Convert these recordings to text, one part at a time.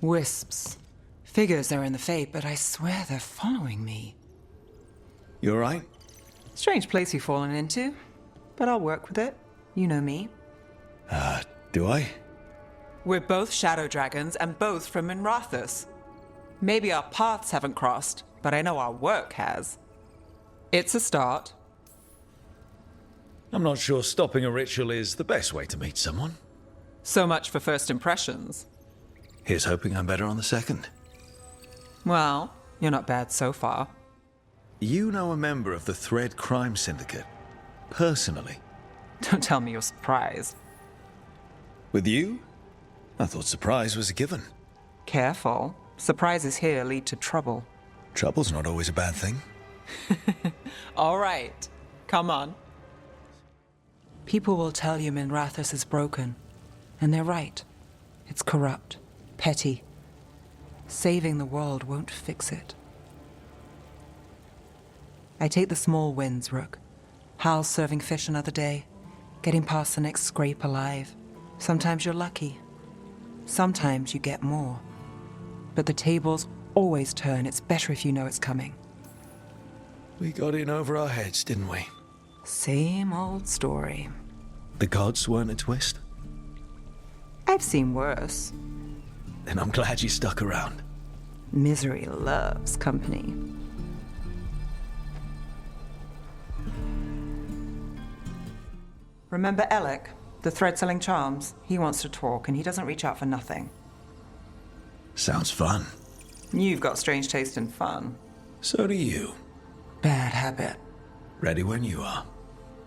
Wisps. Figures are in the fate, but I swear they're following me. You alright? Strange place you've fallen into, but I'll work with it. You know me. Do I? We're both shadow dragons and both from Minrathous. Maybe our paths haven't crossed, but I know our work has. It's a start. I'm not sure stopping a ritual is the best way to meet someone. So much for first impressions. Here's hoping I'm better on the second. Well, you're not bad so far. You know a member of the Thread Crime Syndicate? Personally? Don't tell me you're surprised. With you? I thought surprise was a given. Careful. Surprises here lead to trouble. Trouble's not always a bad thing. All right. Come on. People will tell you Minrathous is broken. And they're right. It's corrupt. Petty. Saving the world won't fix it. I take the small wins, Rook. Hal's serving fish another day. Getting past the next scrape alive. Sometimes you're lucky. Sometimes you get more. But the tables always turn. It's better if you know it's coming. We got in over our heads, didn't we? Same old story. The gods weren't a twist? I've seen worse. Then I'm glad you stuck around. Misery loves company. Remember Alec, the thread-selling charms? He wants to talk, and he doesn't reach out for nothing. Sounds fun. You've got strange taste in fun. So do you. Bad habit. Ready when you are.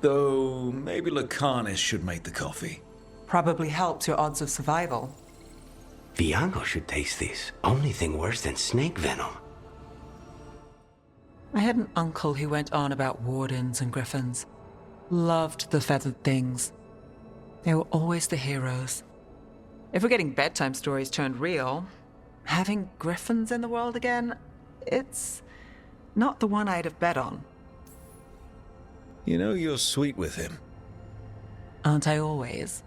Though, maybe Lucanus should make the coffee. Probably helps your odds of survival. Viago should taste this. Only thing worse than snake venom. I had an uncle who went on about wardens and griffins. Loved the feathered things. They were always the heroes. If we're getting bedtime stories turned real, having griffins in the world again, it's not the one I'd have bet on. You know you're sweet with him. Aren't I always?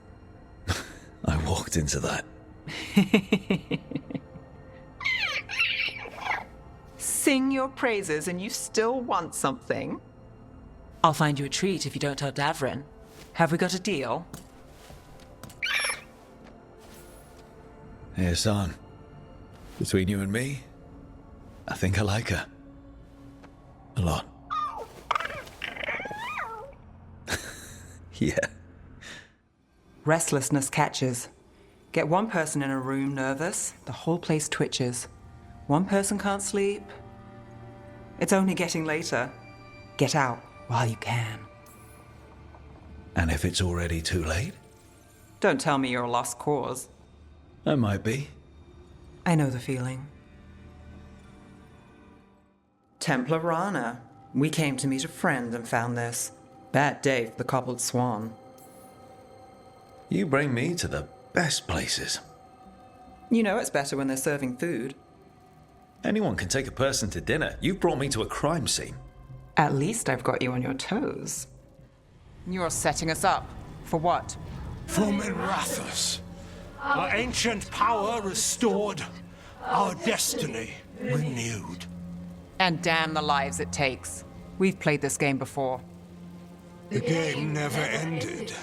I walked into that. Sing your praises and you still want something? I'll find you a treat if you don't tell Davrin. Have we got a deal? Hey, son. Between you and me, I think I like her. A lot. Yeah. Restlessness catches. Get one person in a room nervous, the whole place twitches. One person can't sleep. It's only getting later. Get out while you can. And if it's already too late? Don't tell me you're a lost cause. I might be. I know the feeling. Templar Rana. We came to meet a friend and found this. Bad day for the cobbled swan. You bring me to the best places. You know it's better when they're serving food. Anyone can take a person to dinner. You brought me to a crime scene. At least I've got you on your toes. You're setting us up. For what? From Minrathous. Our ancient power restored. Our destiny renewed. And damn the lives it takes. We've played this game before. The game never ended.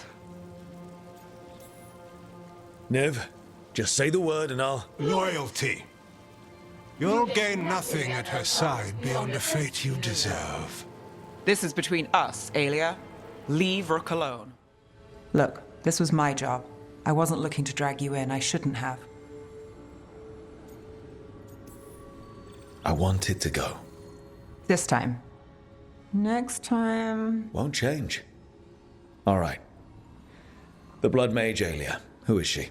Neve, just say the word and I'll... Loyalty. You'll gain nothing at her side beyond a fate you deserve. This is between us, Aelia. Leave Rook alone. Look, this was my job. I wasn't looking to drag you in. I shouldn't have. I wanted to go. This time. Next time... Won't change. All right. The Blood Mage Aelia. Who is she?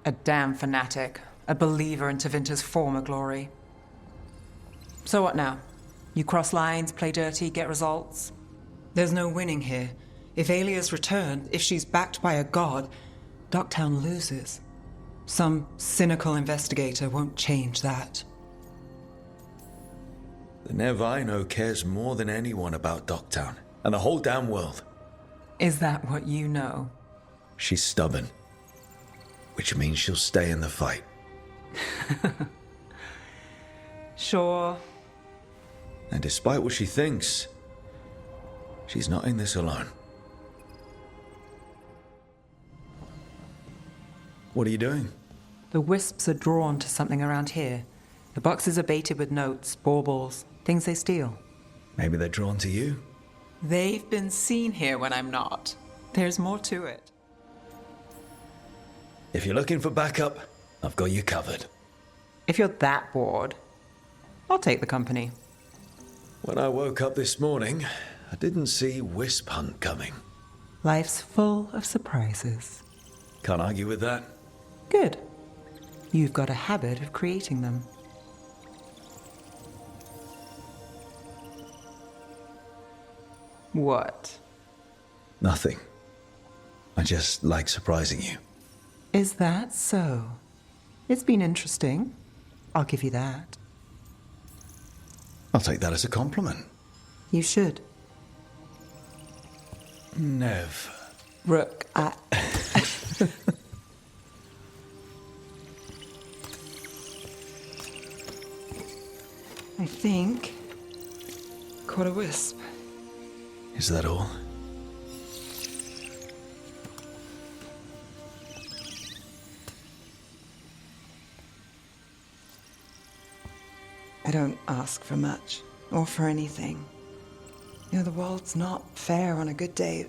A damn fanatic. A believer in Tevinter's former glory. So what now? You cross lines, play dirty, get results? There's no winning here. If Aelia's returned, if she's backed by a god, Docktown loses. Some cynical investigator won't change that. The Neve I know cares more than anyone about Docktown, and the whole damn world. Is that what you know? She's stubborn, which means she'll stay in the fight. Sure. And despite what she thinks, she's not in this alone. What are you doing? The wisps are drawn to something around here. The boxes are baited with notes, baubles, things they steal. Maybe they're drawn to you? They've been seen here when I'm not. There's more to it. If you're looking for backup, I've got you covered. If you're that bored, I'll take the company. When I woke up this morning, I didn't see Wisp Hunt coming. Life's full of surprises. Can't argue with that. Good. You've got a habit of creating them. What? Nothing. I just like surprising you. Is that so? It's been interesting. I'll give you that. I'll take that as a compliment. You should. Neve. Rook, I think... caught a wisp. Is that all? I don't ask for much, or for anything. You know, the world's not fair on a good day.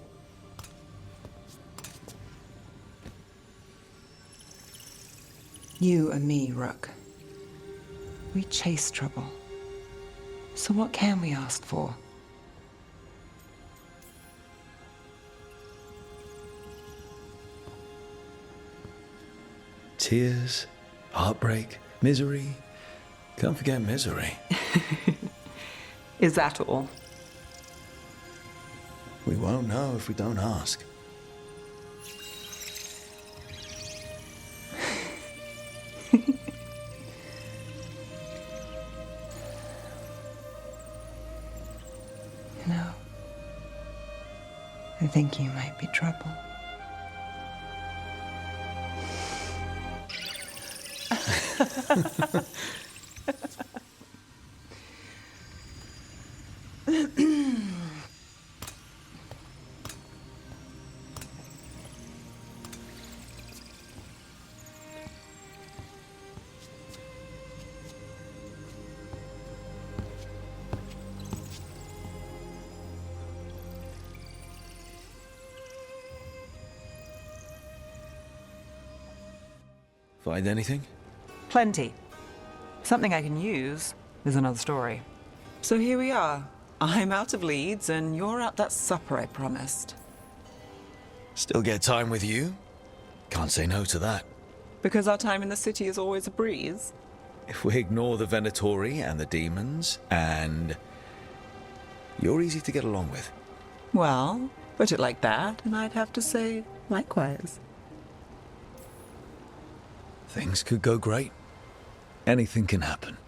You and me, Rook. We chase trouble. So what can we ask for? Tears, heartbreak, misery. Can't forget misery. Is that all? We won't know if we don't ask. You know, I think you might be trouble. Find anything? Plenty. Something I can use is another story. So here we are. I'm out of leads, and you're at that supper I promised. Still get time with you? Can't say no to that. Because our time in the city is always a breeze. If we ignore the Venatori and the demons, and you're easy to get along with. Well, put it like that, and I'd have to say likewise. Things could go great. Anything can happen.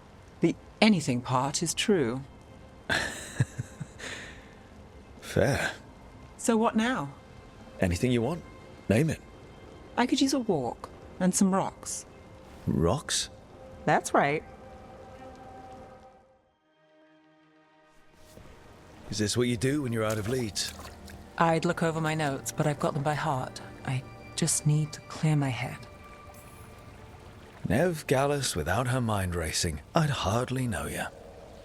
The anything part is true. Fair. So what now? Anything you want, name it. I could use a walk and some rocks. Rocks? That's right. Is this what you do when you're out of leads? I'd look over my notes, but I've got them by heart. I just need to clear my head. Neve Gallus without her mind racing. I'd hardly know you.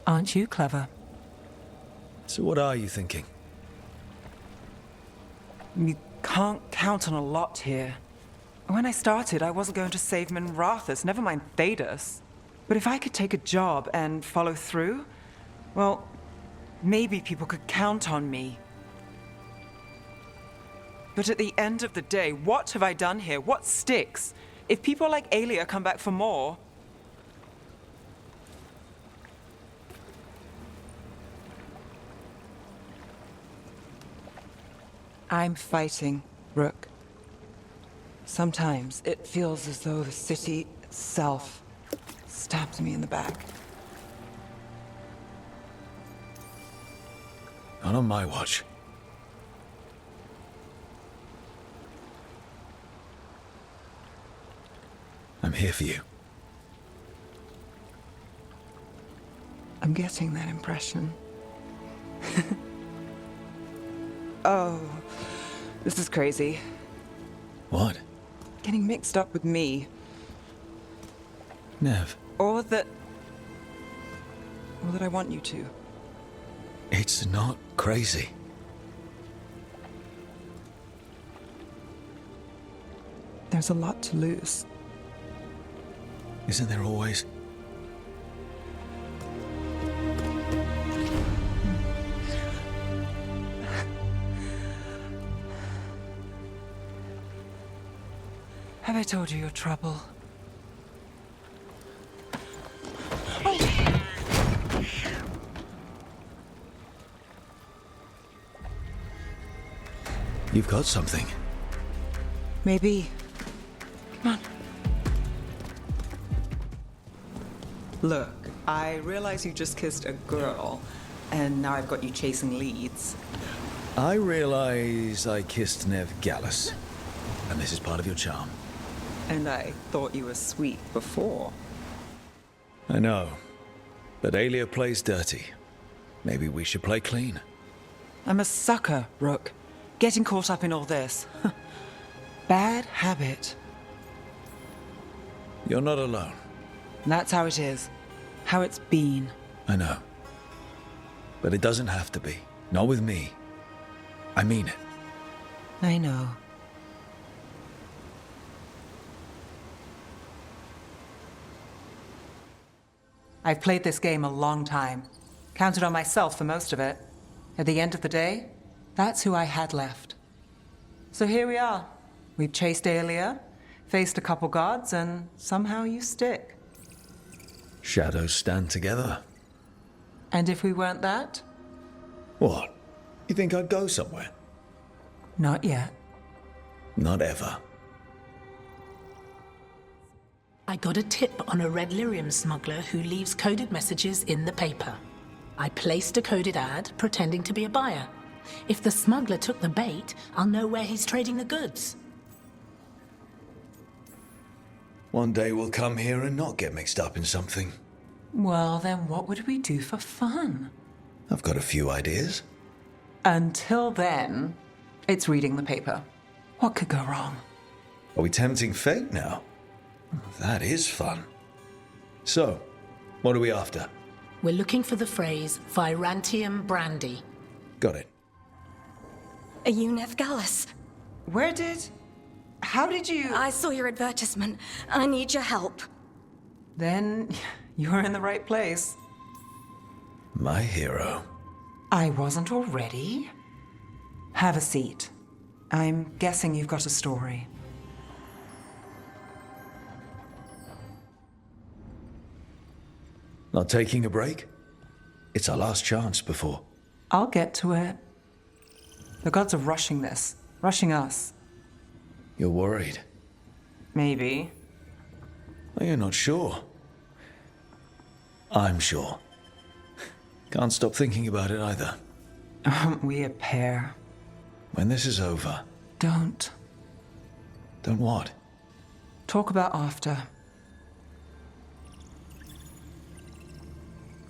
Aren't you clever? So what are you thinking? You can't count on a lot here. When I started, I wasn't going to save Minrathus, never mind Thedas. But if I could take a job and follow through, well, maybe people could count on me. But at the end of the day, what have I done here? What sticks? If people like Aelia come back for more... I'm fighting, Rook. Sometimes it feels as though the city itself stabs me in the back. Not on my watch. I'm here for you. I'm getting that impression. Oh, this is crazy. What? Getting mixed up with me. Neve, Or that I want you to. it's not crazy. There's a lot to lose. Isn't there always? Have I told you your trouble? You've got something. Maybe. Come on. Look, I realize you just kissed a girl, and now I've got you chasing leads. I realize I kissed Neve Gallus, and this is part of your charm. And I thought you were sweet before. I know, but Alia plays dirty. Maybe we should play clean. I'm a sucker, Rook. Getting caught up in all this. Bad habit. You're not alone. That's how it is. How it's been. I know. But it doesn't have to be. Not with me. I mean it. I know. I've played this game a long time. Counted on myself for most of it. At the end of the day, that's who I had left. So here we are. We've chased Alia, faced a couple guards, and somehow you stick. Shadows stand together. And if we weren't that? What? You think I'd go somewhere? Not yet. Not ever. I got a tip on a red lyrium smuggler who leaves coded messages in the paper. I placed a coded ad pretending to be a buyer. If the smuggler took the bait, I'll know where he's trading the goods. One day we'll come here and not get mixed up in something. Well, then what would we do for fun? I've got a few ideas. Until then, it's reading the paper. What could go wrong? Are we tempting fate now? That is fun. So, what are we after? We're looking for the phrase Virantium brandy. Got it. Are you Neve Gallus? How did you... I saw your advertisement. I need your help. Then you're in the right place. My hero. I wasn't already. Have a seat. I'm guessing you've got a story. Not taking a break? It's our last chance before. I'll get to it. The gods are rushing this. Rushing us. You're worried. Maybe. Well, you're not sure. I'm sure. Can't stop thinking about it either. Aren't we a pair? When this is over... Don't. Don't what? Talk about after.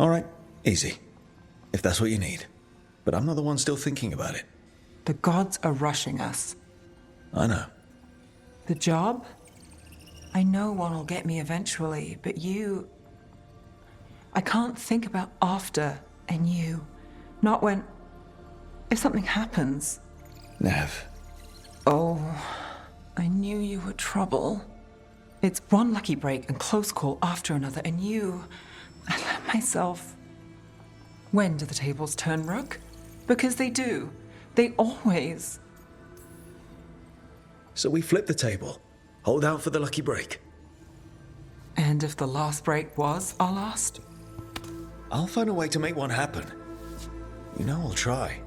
All right, easy. If that's what you need. But I'm not the one still thinking about it. The gods are rushing us. I know. The job? I know one will get me eventually, but you... I can't think about after and you. Not when... If something happens. Neve. Oh, I knew you were trouble. It's one lucky break and close call after another, and you... I let myself... When do the tables turn, Rook? Because they do. They always... So we flip the table. Hold out for the lucky break. And if the last break was our last? I'll find a way to make one happen. You know I'll try.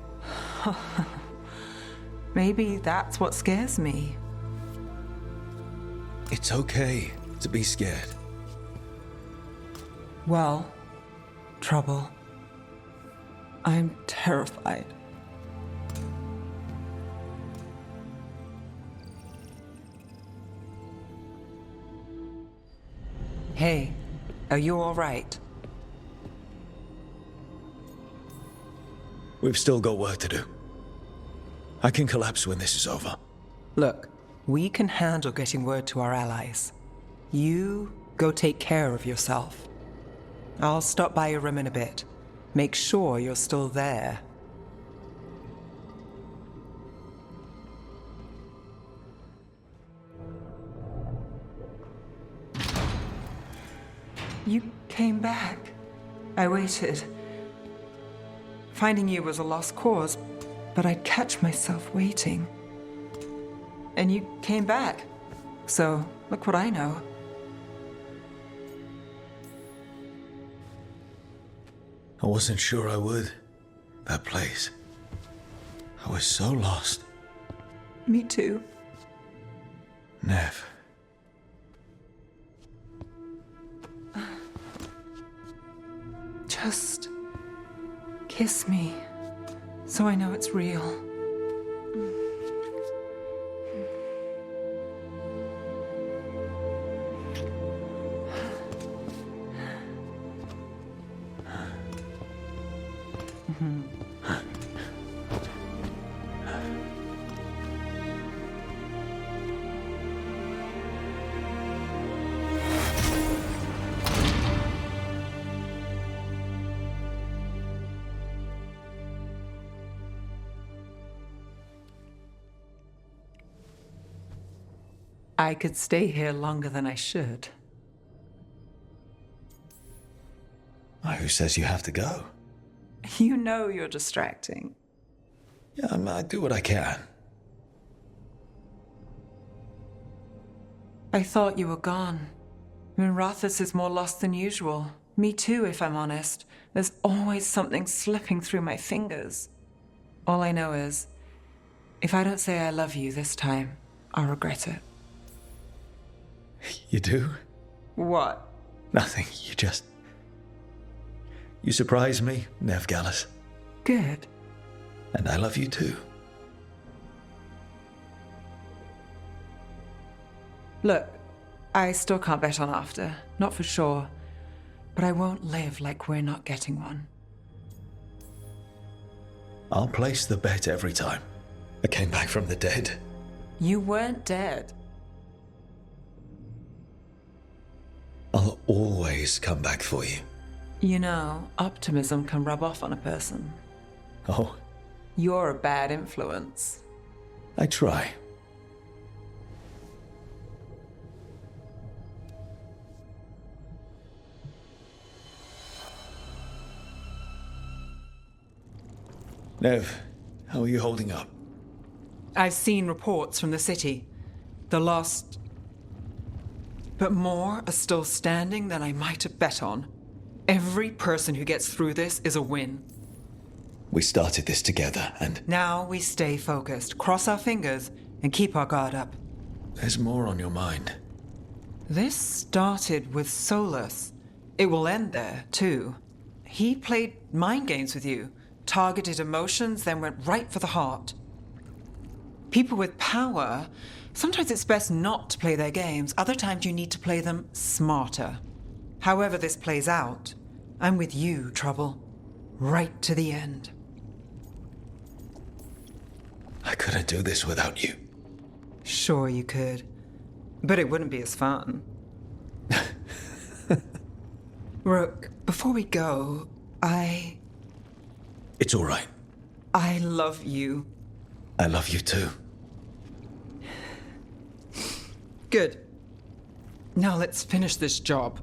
Maybe that's what scares me. It's okay to be scared. Well, trouble. I'm terrified. Hey, are you all right? We've still got work to do. I can collapse when this is over. Look, we can handle getting word to our allies. You go take care of yourself. I'll stop by your room in a bit. Make sure you're still there. You came back. I waited. Finding you was a lost cause, but I'd catch myself waiting. And you came back. So, look what I know. I wasn't sure I would. That place. I was so lost. Me too. Neve. Just kiss me, so I know it's real. I could stay here longer than I should. Who says you have to go? You know you're distracting. Yeah, I do what I can. I thought you were gone. Minrathous is more lost than usual. Me too, if I'm honest. There's always something slipping through my fingers. All I know is, if I don't say I love you this time, I'll regret it. You do? What? Nothing. You surprise me, Neve Gallus. Good. And I love you too. Look, I still can't bet on after. Not for sure. But I won't live like we're not getting one. I'll place the bet every time. I came back from the dead. You weren't dead. I'll always come back for you. You know, optimism can rub off on a person. Oh, You're a bad influence. I try. Neve, how are you holding up? I've seen reports from the city. The lost... But more are still standing than I might have bet on. Every person who gets through this is a win. We started this together, and Now we stay focused, cross our fingers, and keep our guard up. there's more on your mind. This started with Solus. It will end there, too. He played mind games with you, targeted emotions, then went right for the heart. People with power, sometimes it's best not to play their games. Other times you need to play them smarter. However this plays out, I'm with you, Trouble. Right to the end. I couldn't do this without you. Sure you could. But it wouldn't be as fun. Rook, before we go, It's all right. I love you. I love you too. Good. Now let's finish this job.